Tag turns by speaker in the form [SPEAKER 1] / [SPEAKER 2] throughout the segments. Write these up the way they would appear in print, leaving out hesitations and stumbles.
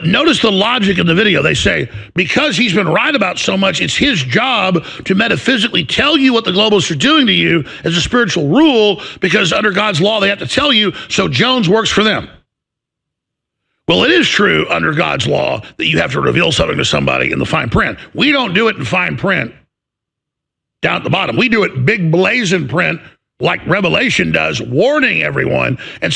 [SPEAKER 1] But notice the logic in the video. They say, because he's been right about so much, it's his job to metaphysically tell you what the globalists are doing to you as a spiritual rule, because under God's law, they have to tell you, so Jones works for them. Well, it is true under God's law that you have to reveal something to somebody in the fine print. We don't do it in fine print down at the bottom. We do it big blazing print like Revelation does, warning everyone. And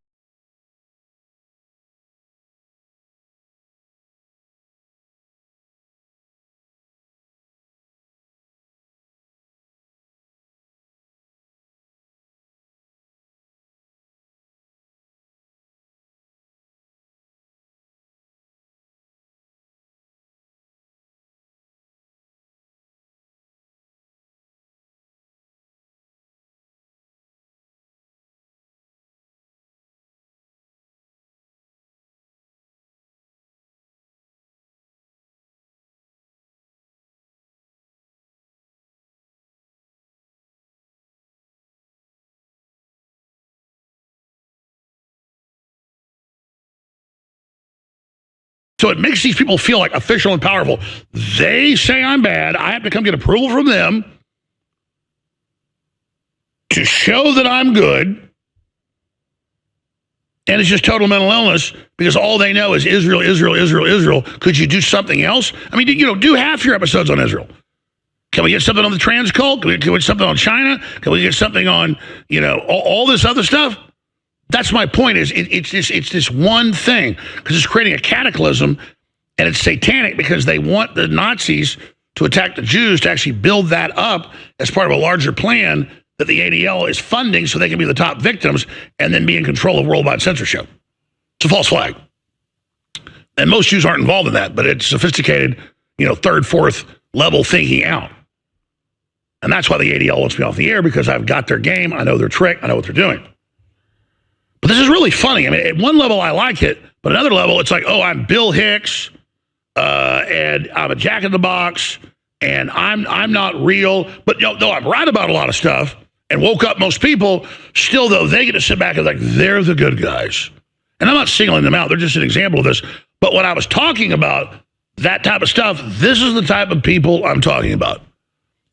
[SPEAKER 1] so it makes these people feel like official and powerful. They say I'm bad. I have to come get approval from them to show that I'm good. And it's just total mental illness because all they know is Israel, Israel, Israel, Israel. Could you do something else? I mean, do half your episodes on Israel. Can we get something on the trans cult? Can we get something on China? Can we get something on, all this other stuff? That's my point. It's this one thing, because it's creating a cataclysm, and it's satanic because they want the Nazis to attack the Jews to actually build that up as part of a larger plan that the ADL is funding so they can be the top victims and then be in control of worldwide censorship. It's a false flag. And most Jews aren't involved in that, but it's sophisticated, third, fourth level thinking out. And that's why the ADL wants me off the air, because I've got their game. I know their trick. I know what they're doing. But this is really funny. I mean, at one level, I like it, but another level, it's like, oh, I'm Bill Hicks, and I'm a jack in the box, and I'm not real. But though I'm right about a lot of stuff and woke up most people, still, though, they get to sit back and like, they're the good guys. And I'm not singling them out. They're just an example of this. But when I was talking about that type of stuff, this is the type of people I'm talking about.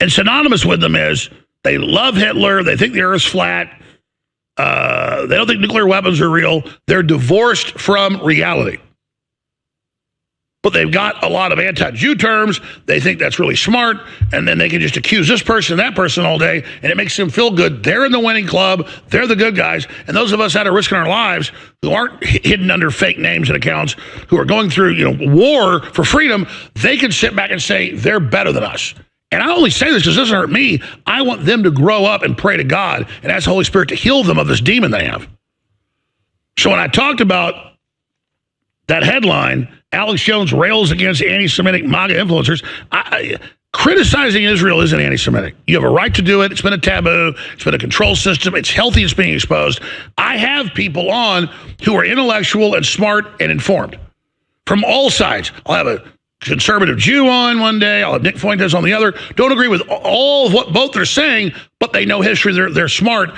[SPEAKER 1] And synonymous with them is they love Hitler. They think the Earth's flat. They don't think nuclear weapons are real. They're divorced from reality. But they've got a lot of anti-Jew terms. They think that's really smart. And then they can just accuse this person, that person all day, and it makes them feel good. They're in the winning club. They're the good guys. And those of us that are risking our lives, who aren't hidden under fake names and accounts, who are going through war for freedom, they can sit back and say they're better than us. And I only say this because it doesn't hurt me. I want them to grow up and pray to God and ask the Holy Spirit to heal them of this demon they have. So when I talked about that headline, Alex Jones rails against anti-Semitic MAGA influencers, criticizing Israel isn't anti-Semitic. You have a right to do it. It's been a taboo. It's been a control system. It's healthy. It's being exposed. I have people on who are intellectual and smart and informed from all sides. I'll have a conservative Jew on one day. I'll have Nick Fuentes on the other. Don't agree with all of what both are saying, but they know history. They're smart.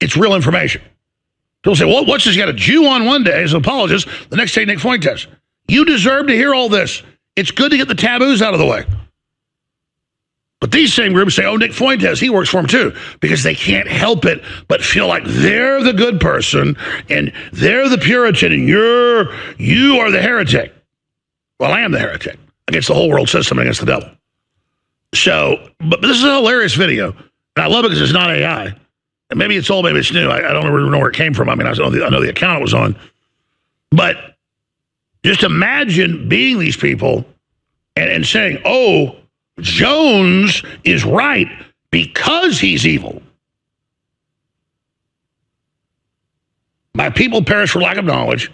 [SPEAKER 1] It's real information. People say, well, what's this? You got a Jew on one day as an apologist, the next day Nick Fuentes. You deserve to hear all this. It's good to get the taboos out of the way. But these same groups say, oh, Nick Fuentes, he works for him too, because they can't help it but feel like they're the good person and they're the Puritan and you are the heretic. Well, I am the heretic against the whole world system and against the devil. So, but this is a hilarious video. And I love it because it's not AI. And maybe it's old, maybe it's new. I don't really know where it came from. I mean, I know the account it was on. But just imagine being these people and saying, oh, Jones is right because he's evil. My people perish for lack of knowledge.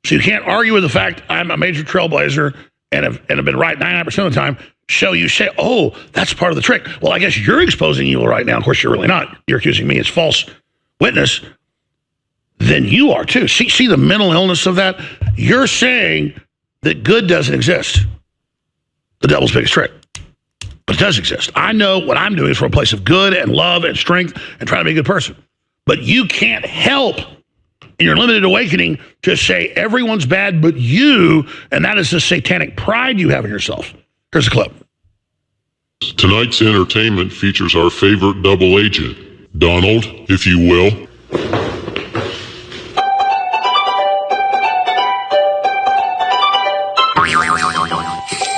[SPEAKER 1] So you can't argue with the fact I'm a major trailblazer and have been right 99% of the time. So you say, oh, that's part of the trick. Well, I guess you're exposing evil right now. Of course, you're really not. You're accusing me as false witness. Then you are too. See the mental illness of that? You're saying that good doesn't exist. The devil's biggest trick. But it does exist. I know what I'm doing is from a place of good and love and strength and trying to be a good person. But you can't help in your limited awakening to say everyone's bad but you, and that is the satanic pride you have in yourself. Here's a clip.
[SPEAKER 2] Tonight's entertainment features our favorite double agent, Donald, if you will.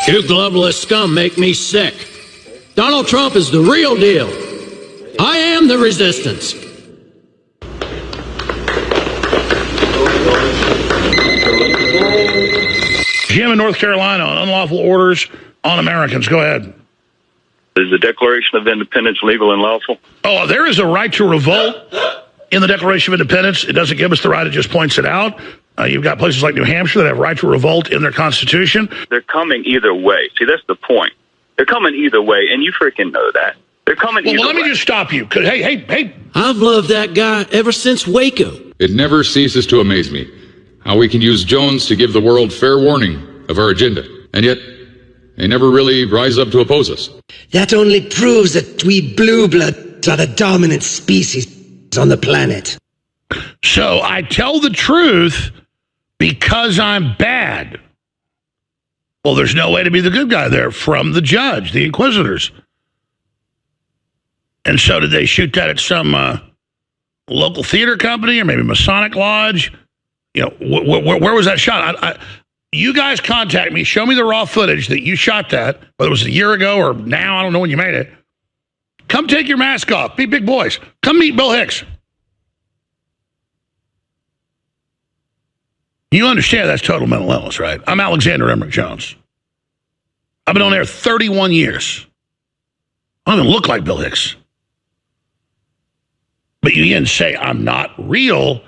[SPEAKER 3] You globalist scum make me sick. Donald Trump is the real deal. I am the resistance.
[SPEAKER 1] Jim in North Carolina on unlawful orders on Americans. Go ahead.
[SPEAKER 4] Is the Declaration of Independence legal and lawful?
[SPEAKER 1] Oh, there is a right to revolt in the Declaration of Independence. It doesn't give us the right, it just points it out. You've got places like New Hampshire that have right to revolt in their constitution.
[SPEAKER 4] They're coming either way. See, that's the point. They're coming either way, and you freaking know that. They're coming either way.
[SPEAKER 1] Well, let me just stop you. Hey.
[SPEAKER 3] I've loved that guy ever since Waco.
[SPEAKER 5] It never ceases to amaze me how we can use Jones to give the world fair warning of our agenda, and yet they never really rise up to oppose us.
[SPEAKER 6] That only proves that we blue bloods are the dominant species on the planet.
[SPEAKER 1] So I tell the truth because I'm bad. Well, there's no way to be the good guy there from the judge, the inquisitors. And so did they shoot that at some local theater company or maybe Masonic Lodge? You know, where was that shot? You guys contact me. Show me the raw footage that you shot that, whether it was a year ago or now. I don't know when you made it. Come take your mask off. Be big boys. Come meet Bill Hicks. You understand that's total mental illness, right? I'm Alexander Emmerich Jones. I've been on air 31 years. I don't even look like Bill Hicks. But you again say I'm not real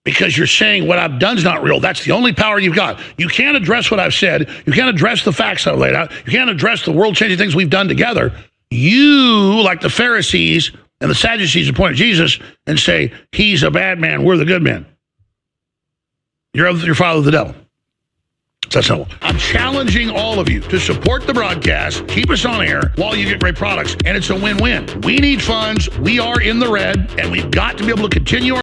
[SPEAKER 1] because you're saying what I've done's not real. That's the only power you've got. You can't address what I've said. You can't address the facts I've laid out. You can't address the world-changing things we've done together. You, like the Pharisees and the Sadducees, appointed Jesus and say, he's a bad man, we're the good men. You're of your father, the devil. That's all. I'm challenging all of you to support the broadcast, keep us on air while you get great products, and it's a win-win. We need funds. We are in the red, and we've got to be able to continue our